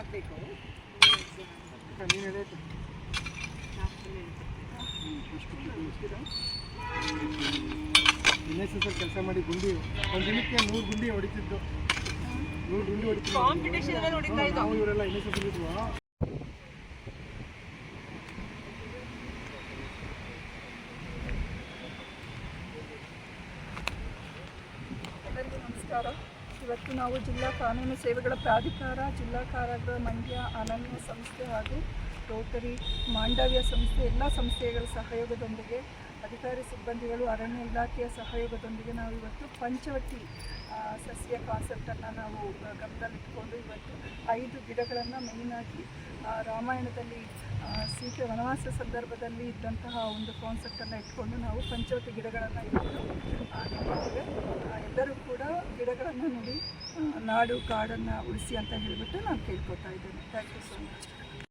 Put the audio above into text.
ಆಗಬೇಕು. ಕೆಲಸ ಮಾಡಿ ಗುಂಡಿ ಒಂದು ದಿನಕ್ಕೆ 100 ಗುಂಡಿ ಹೊಡಿತಿದ್ದು. 100 ಗುಂಡಿ ಹೊಡಿತಿದ್ದು. ಕಾಂಪಿಟೇಷನ್ ನೋಡಿದ್ರಾ ಇದು? ನಾವು ಇವರೆಲ್ಲ NSS ಇದ್ವಾ. ಎಲ್ಲರಿಗೂ ನಮಸ್ಕಾರ. ಇವತ್ತು ನಾವು ಜಿಲ್ಲಾ ಕಾನೂನು ಸೇವೆಗಳ ಪ್ರಾಧಿಕಾರ, ಜಿಲ್ಲಾ ಕಾರಾಗೃಹ ಮಂಡ್ಯ, ಅನನ್ಯ ಸಂಸ್ಥೆ ಹಾಗೂ ರೋಟರಿ, ಮಾಂಡವ್ಯ ಸಂಸ್ಥೆ ಎಲ್ಲ ಸಂಸ್ಥೆಗಳ ಸಹಯೋಗದೊಂದಿಗೆ ಅಧಿಕಾರಿ ಸಿಬ್ಬಂದಿಗಳು, ಅರಣ್ಯ ಇಲಾಖೆಯ ಸಹಯೋಗದೊಂದಿಗೆ ನಾವು ಇವತ್ತು ಪಂಚವಟಿ ಸಸ್ಯ ಕಾನ್ಸೆಪ್ಟನ್ನು ನಾವು ಗಮನದಲ್ಲಿಟ್ಕೊಂಡು ಇವತ್ತು 5 ಗಿಡಗಳನ್ನು ಮೇಯ್ನಾಗಿ ರಾಮಾಯಣದಲ್ಲಿ ಸೀತೆ ವನವಾಸ ಸಂದರ್ಭದಲ್ಲಿ ಇದ್ದಂತಹ ಒಂದು ಕಾನ್ಸೆಪ್ಟನ್ನು ಇಟ್ಕೊಂಡು ನಾವು ಪಂಚವಟಿ ಗಿಡಗಳನ್ನು ಇವತ್ತು ಇಟ್ಟಿದ್ದೇವೆ. ಎಲ್ಲರೂ ಕೂಡ ಗಿಡಗಳನ್ನು ನೋಡಿ ನಾಡು ಕಾಡನ್ನು ಉಳಿಸಿ ಅಂತ ಹೇಳಿಬಿಟ್ಟು ನಾನು ಕೇಳ್ಕೊತಾ ಇದ್ದೇನೆ. Thank you so much.